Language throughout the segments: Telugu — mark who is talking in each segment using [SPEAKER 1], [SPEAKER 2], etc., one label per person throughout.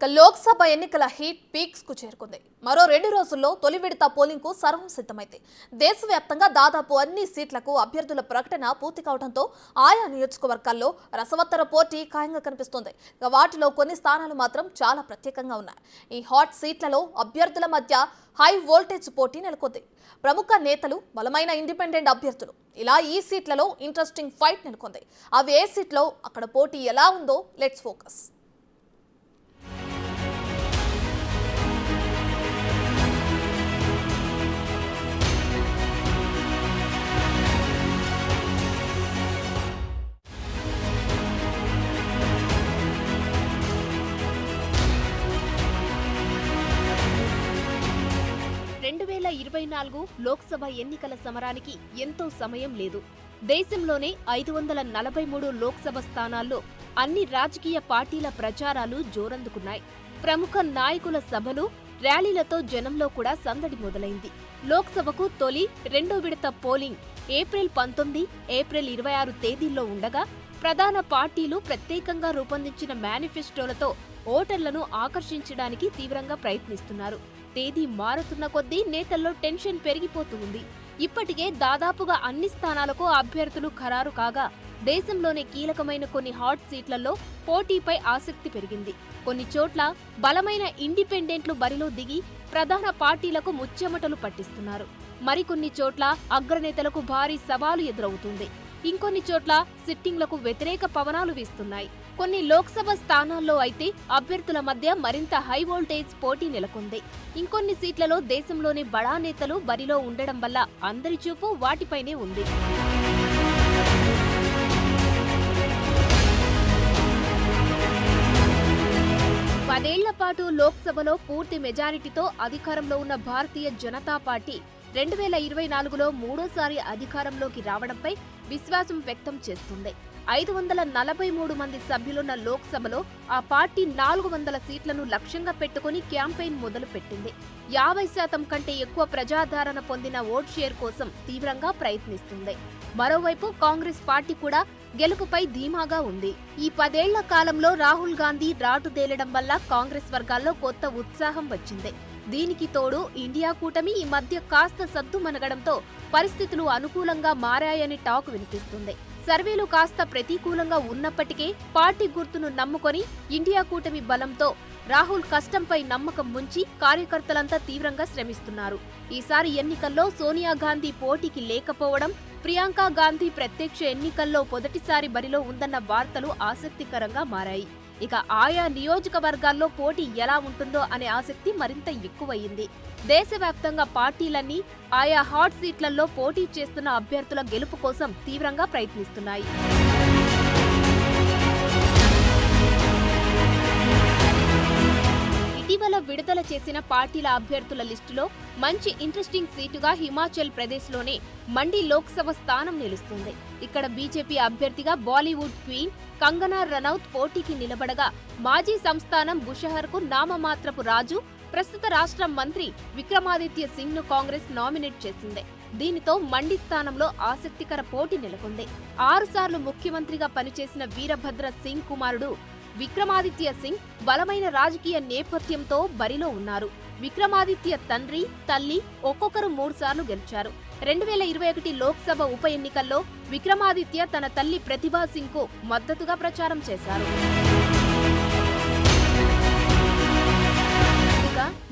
[SPEAKER 1] లోక్సభ ఎన్నికల హీట్ పీక్స్ కు చేరుకుంది. మరో 2 రోజుల్లో తొలి విడత పోలింగ్ కు సర్వం సిద్ధమైంది. దేశవ్యాప్తంగా దాదాపు అన్ని సీట్లకు అభ్యర్థుల ప్రకటన పూర్తి కావడంతో ఆయా నియోజకవర్గాల్లో రసవత్తర పోటీ ఖాయంగా కనిపిస్తోంది. వాటిలో కొన్ని స్థానాలు మాత్రం చాలా ప్రత్యేకంగా ఉన్నాయి. ఈ హాట్ సీట్లలో అభ్యర్థుల మధ్య హై వోల్టేజ్ పోటీ నెలకొంది. ప్రముఖ నేతలు, బలమైన ఇండిపెండెంట్ అభ్యర్థులు, ఇలా ఈ సీట్లలో ఇంట్రెస్టింగ్ ఫైట్ నెలకొంది. అవి ఏ సీట్లో, అక్కడ పోటీ ఎలా ఉందో లెట్స్ ఫోకస్.
[SPEAKER 2] 2024 లోక్సభ ఎన్నికల సమరానికి ఎంతో సమయం లేదు. దేశంలోనే 543 లోక్సభ స్థానాల్లో అన్ని రాజకీయ పార్టీల ప్రచారాలు జోరందుకున్నాయి. ప్రముఖ నాయకుల సభలు, ర్యాలీలతో జనంలో కూడా సందడి మొదలైంది. లోక్సభకు తొలి, రెండో విడత పోలింగ్ ఏప్రిల్ 19, ఏప్రిల్ 26 తేదీల్లో ఉండగా ప్రధాన పార్టీలు ప్రత్యేకంగా రూపొందించిన మేనిఫెస్టోలతో ఓటర్లను ఆకర్షించడానికి తీవ్రంగా ప్రయత్నిస్తున్నారు. తేదీ మారుతున్న కొద్దీ నేతల్లో టెన్షన్ పెరిగిపోతూ ఉంది. ఇప్పటికే దాదాపుగా అన్ని స్థానాలకు అభ్యర్థులు ఖరారు కాగా దేశంలోనే కీలకమైన కొన్ని హాట్ సీట్లలో పోటీపై ఆసక్తి పెరిగింది. కొన్ని చోట్ల బలమైన ఇండిపెండెంట్లు బరిలో దిగి ప్రధాన పార్టీలకు ముచ్చెమటలు పట్టిస్తున్నారు. మరికొన్ని చోట్ల అగ్రనేతలకు భారీ సవాలు ఎదురవుతుంది. ఇంకొన్ని చోట్ల సిట్టింగ్లకు వ్యతిరేక పవనాలు వీస్తున్నాయి. కొన్ని లోక్సభ స్థానాల్లో అయితే అభ్యర్థుల మధ్య మరింత హై వోల్టేజ్ పోటీ నెలకొంది. ఇంకొన్ని సీట్లలో దేశంలోని బడా నేతలు బరిలో ఉండడం వల్ల అందరి చూపు వాటిపైనే ఉంది. పదేళ్ల పాటు లోక్సభలో పూర్తి మెజారిటీతో అధికారంలో ఉన్న భారతీయ జనతా పార్టీ 2024లో మూడోసారి అధికారంలోకి రావడంపై విశ్వాసం వ్యక్తం చేస్తుంది. 543 మంది సభ్యులున్న లోక్సభలో ఆ పార్టీ 400 సీట్లను లక్ష్యంగా పెట్టుకుని క్యాంపెయిన్ మొదలుపెట్టింది. 50% కంటే ఎక్కువ ప్రజాదరణ పొందిన ఓట్ షేర్ కోసం తీవ్రంగా ప్రయత్నిస్తుంది. మరోవైపు కాంగ్రెస్ పార్టీ కూడా గెలుపుపై ధీమాగా ఉంది. ఈ 10 ఏళ్ల కాలంలో రాహుల్ గాంధీ రాటుదేలడం వల్ల కాంగ్రెస్ వర్గాల్లో కొత్త ఉత్సాహం వచ్చింది. దీనికి తోడు ఇండియా కూటమి ఈ మధ్య కాస్త సద్దుమణగడంతో పరిస్థితులు అనుకూలంగా మారాయని టాక్ వినిపిస్తుంది. సర్వేలు కాస్త ప్రతికూలంగా ఉన్నప్పటికీ పార్టీ గుర్తును నమ్ముకొని ఇండియా కూటమి బలంతో రాహుల్ కష్టంపై నమ్మకం ఉంచి కార్యకర్తలంతా తీవ్రంగా శ్రమిస్తున్నారు. ఈసారి ఎన్నికల్లో సోనియా గాంధీ పోటీకి లేకపోవడం, ప్రియాంక గాంధీ ప్రత్యక్ష ఎన్నికల్లో మొదటిసారి బరిలో ఉందన్న వార్తలు ఆసక్తికరంగా మారాయి. ఇక ఆయా నియోజకవర్గాల్లో పోటీ ఎలా ఉంటుందో అనే ఆసక్తి మరింత ఎక్కువయింది. దేశవ్యాప్తంగా పార్టీలన్నీ ఆయా హాట్ సీట్లలో పోటీ చేస్తున్న అభ్యర్థుల గెలుపు కోసం తీవ్రంగా ప్రయత్నిస్తున్నాయి. ఇటీవల విడుదల చేసిన పార్టీల అభ్యర్థుల లిస్టులో మంచి ఇంట్రెస్టింగ్ సీటుగా హిమాచల్ ప్రదేశ్లోనే మండి లోక్సభ స్థానం నిలుస్తుంది. ఇక్కడ బీజేపీ అభ్యర్థిగా బాలీవుడ్ క్వీన్ కంగనా రనౌత్ పోటీకి నిలబడగా మాజీ సంస్థానం బుషహర్కు నామమాత్రపు రాజు, ప్రస్తుత రాష్ట్ర మంత్రి విక్రమాదిత్య సింగ్ ను కాంగ్రెస్ నామినేట్ చేసింది. దీనితో మండి స్థానంలో ఆసక్తికర పోటీ నెలకొంది. 6 సార్లు ముఖ్యమంత్రిగా పనిచేసిన వీరభద్ర సింగ్ కుమారుడు విక్రమాదిత్య సింగ్ బలమైన రాజకీయ నేపథ్యంతో బరిలో ఉన్నారు. విక్రమాదిత్య తండ్రి, తల్లి ఒక్కొక్కరు 3 సార్లు గెలిచారు. 2021 లోక్సభ ఉప ఎన్నికల్లో విక్రమాదిత్య తన తల్లి ప్రతిభా సింగ్ కు మద్దతుగా ప్రచారం చేశారు.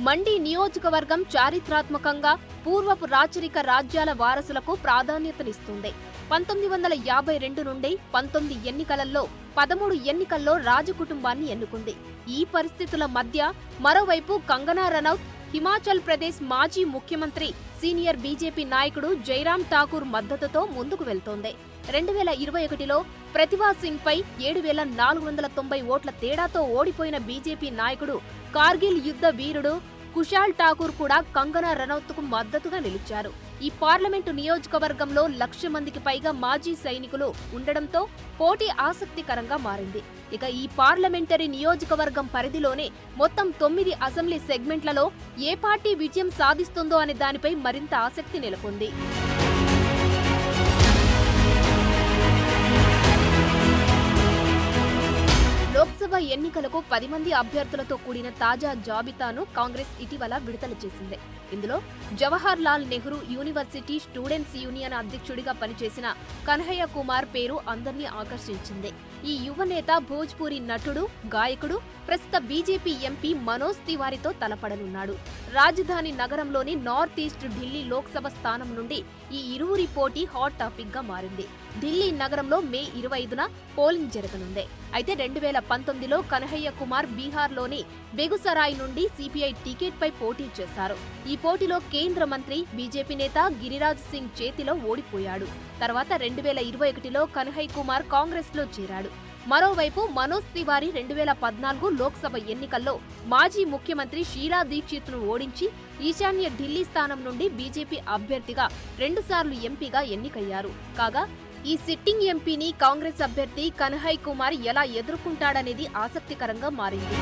[SPEAKER 2] మండి నియోజకవర్గం చారిత్రాత్మకంగా పూర్వపు రాచరిక రాజ్యాల వారసులకు ప్రాధాన్యతనిస్తుంది. 1952 నుండి 19 ఎన్నికలలో 13 ఎన్నికల్లో రాజకుటుంబాన్ని ఎన్నుకుంది. ఈ పరిస్థితుల మధ్య మరోవైపు కంగనా రనౌత్ హిమాచల్ ప్రదేశ్ మాజీ ముఖ్యమంత్రి, సీనియర్ బీజేపీ నాయకుడు జైరామ్ ఠాకూర్ మద్దతుతో ముందుకు వెళ్తోంది. 2021లో ప్రతిభా సింగ్ పై 7490 ఓట్ల తేడాతో ఓడిపోయిన బీజేపీ నాయకుడు, కార్గిల్ యుద్ధ వీరుడు కుశాల్ ఠాకూర్ కూడా కంగనా రనౌత్కు మద్దతుగా నిలిచారు. ఈ పార్లమెంటు నియోజకవర్గంలో 1,00,000 మందికి పైగా మాజీ సైనికులు ఉండడంతో పోటీ ఆసక్తికరంగా మారింది. ఇక ఈ పార్లమెంటరీ నియోజకవర్గం పరిధిలోనే మొత్తం 9 అసెంబ్లీ సెగ్మెంట్లలో ఏ పార్టీ విజయం సాధిస్తుందో అనే దానిపై మరింత ఆసక్తి నెలకొంది. లోక్సభ లోక్సభ ఎన్నికలకు 10 మంది అభ్యర్థులతో కూడిన తాజా జాబితాను కాంగ్రెస్ ఇటీవల విడుదల చేసింది. ఇందులో Jawahar Lal Nehru university students union అధ్యక్షుడిగా పనిచేసిన కన్హయ్య కుమార్ పేరు అందరినీ ఆకర్షించింది. ఈ యువనేత భోజ్పూరి నటుడు, గాయకుడు, ప్రస్తుత బీజేపీ ఎంపీ మనోజ్ తివారీతో తలపడనున్నాడు. రాజధాని నగరంలోని నార్త్ ఈస్ట్ ఢిల్లీ లోక్సభ స్థానం నుండి ఈ ఇరువురి పోటీ హాట్ టాపిక్ గా మారింది. ఢిల్లీ నగరంలో మే 25న పోలింగ్ జరగనుంది. అయితే 2019లో కన్హయ్య కుమార్ బీహార్లోని బెగుసరాయ్ నుండి సిపిఐ టికెట్ పై పోటీ చేశారు. ఈ పోటీలో కేంద్ర మంత్రి, బీజేపీ నేత గిరిరాజ్ సింగ్ చేతిలో ఓడిపోయాడు. తర్వాత 2021లో కన్హయ్య కుమార్ కాంగ్రెస్ లో చేరాడు. మరోవైపు మనోజ్ తివారీ 2014 లోక్సభ ఎన్నికల్లో మాజీ ముఖ్యమంత్రి షీలా దీక్షిత్ ను ఓడించి ఈశాన్య ఢిల్లీ స్థానం నుండి బీజేపీ అభ్యర్థిగా 2 సార్లు ఎంపీగా ఎన్నికయ్యారు. కాగా ఈ సిట్టింగ్ ఎంపీని కాంగ్రెస్ అభ్యర్థి కన్హయ్య కుమార్ ఎలా ఎదుర్కొంటాడనేది ఆసక్తికరంగా మారింది.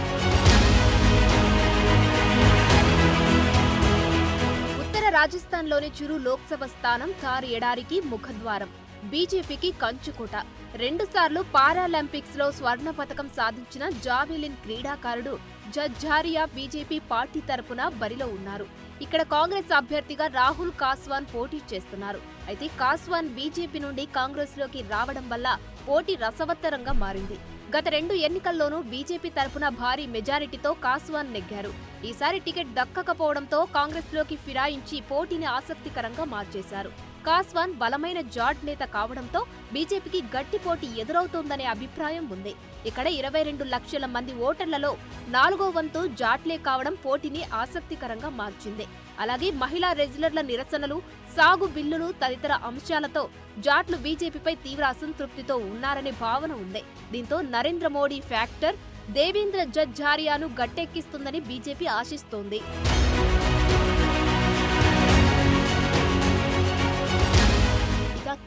[SPEAKER 2] ఉత్తర రాజస్థాన్లోని చురు లోక్సభ స్థానం థార్ ఎడారికి ముఖద్వారం. బీజేపీకి కంచుకోట. 2 సార్లు పారాలింపిక్స్ లో స్వర్ణ పతకం సాధించిన జావెలిన్ క్రీడాకారుడు జజ్జారియా బీజేపీ పార్టీ తరపున బరిలో ఉన్నారు. ఇక్కడ కాంగ్రెస్ అభ్యర్థిగా రాహుల్ కాస్వాన్ పోటీ చేస్తున్నారు. అయితే కాస్వాన్ బీజేపీ నుండి కాంగ్రెస్ లోకి రావడం వల్ల పోటీ రసవత్తరంగా మారింది. గత 2 ఎన్నికల్లోనూ బీజేపీ తరపున భారీ మెజారిటీతో కాస్వాన్ నెగ్గారు. ఈసారి టికెట్ దక్కకపోవడంతో కాంగ్రెస్ లోకి ఫిరాయించి పోటీని ఆసక్తికరంగా మార్చేశారు. కాస్వాన్ బలమైన జాట్ నేత కావడంతో బీజేపీకి గట్టి పోటీ ఎదురవుతోందనే అభిప్రాయం ఉంది. ఇక్కడ 22 లక్షల మంది ఓటర్లలో 4వ వంతు జాట్లే కావడం పోటీని ఆసక్తికరంగా మార్చింది. అలాగే మహిళా రెజ్లర్ల నిరసనలు, సాగు బిల్లులు తదితర అంశాలతో జాట్లు బీజేపీపై తీవ్ర అసంతృప్తితో ఉన్నారనే భావన ఉంది. దీంతో నరేంద్ర మోడీ ఫ్యాక్టర్ దేవేంద్ర జజ్జారియాను గట్టెక్కిస్తుందని బీజేపీ ఆశిస్తోంది.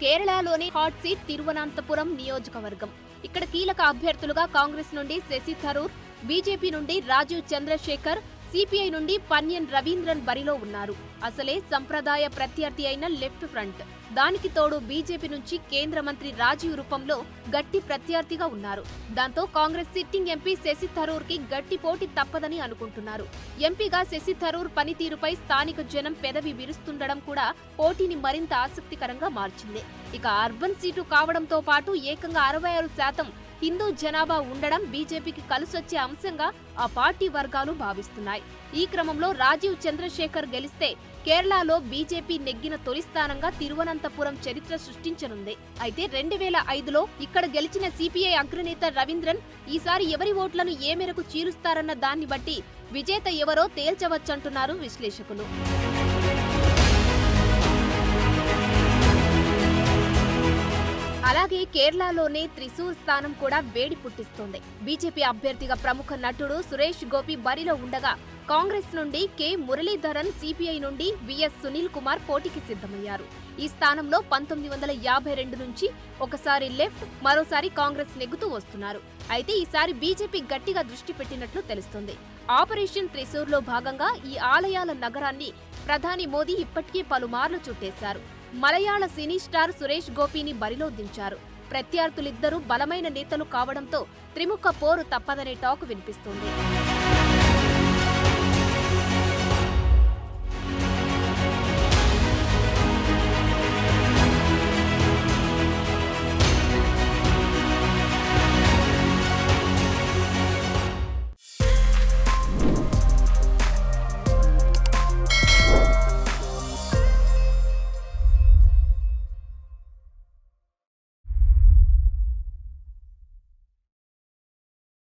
[SPEAKER 2] కేరళలోని హాట్ సీట్ తిరువనంతపురం నియోజకవర్గం. ఇక్కడ కీలక అభ్యర్థులుగా కాంగ్రెస్ నుండి శశి థరూర్, బీజేపీ నుండి రాజీవ్ చంద్రశేఖర్, సిపిఐ నుండి పన్యన్ రవీంద్రన్ బరిలో ఉన్నారు. అసలే సంప్రదాయ ప్రత్యర్థి అయిన లెఫ్ట్ ఫ్రంట్, దానికి తోడు బీజేపీ నుంచి కేంద్ర మంత్రి రాజీవ్ రూపంలో గట్టి ప్రత్యర్థిగా ఉన్నారు. దాంతో కాంగ్రెస్ సిట్టింగ్ ఎంపీ శశి థరూర్ కి గట్టి పోటీ తప్పదని అనుకుంటున్నారు. ఎంపీగా శశి థరూర్ పనితీరుపై స్థానిక జనం పెదవి విరుస్తుండడం కూడా పోటీని మరింత ఆసక్తికరంగా మార్చింది. ఇక అర్బన్ సీటు కావడంతో పాటు ఏకంగా 66% హిందూ జనాభా ఉండడం బీజేపీకి కలిసొచ్చే అంశంగా ఆ పార్టీ వర్గాలు భావిస్తున్నాయి. ఈ క్రమంలో రాజీవ్ చంద్రశేఖర్ గెలిస్తే కేరళలో బీజేపీ నెగ్గిన తొలి స్థానంగా తిరువనంతపురం చరిత్ర సృష్టించనుంది. అయితే 2005లో ఇక్కడ గెలిచిన సిపిఐ అగ్రనేత రవీంద్రన్ ఈసారి ఎవరి ఓట్లను ఏ మేరకు చీలుస్తారన్న దాన్ని బట్టి విజేత ఎవరో తేల్చవచ్చంటున్నారు విశ్లేషకులు. అలాగే కేరళలోనే త్రిశూర్ స్థానం కూడా వేడి పుట్టిస్తోంది. బీజేపీ అభ్యర్థిగా ప్రముఖ నటుడు సురేష్ గోపి బరిలో ఉండగా కాంగ్రెస్ నుండి కె మురళీధరన్, సిపిఐ నుండి విఎస్ సునీల్ కుమార్ పోటీకి సిద్ధమయ్యారు. ఈ స్థానంలో 1952 నుంచి ఒకసారి లెఫ్ట్, మరోసారి కాంగ్రెస్ నెగ్గుతూ వస్తున్నారు. అయితే ఈసారి బీజేపీ గట్టిగా దృష్టి పెట్టినట్లు తెలుస్తోంది. ఆపరేషన్ త్రిశూర్లో భాగంగా ఈ ఆలయాల నగరాన్ని ప్రధాని మోదీ ఇప్పటికే పలుమార్లు చుట్టేశారు. మలయాళ సినీ స్టార్ సురేష్ గోపిని బరిలో దించారు. ప్రత్యర్థులిద్దరూ బలమైన నేతలు కావడంతో త్రిముఖ పోరు తప్పదనే టాక్ వినిపిస్తోంది.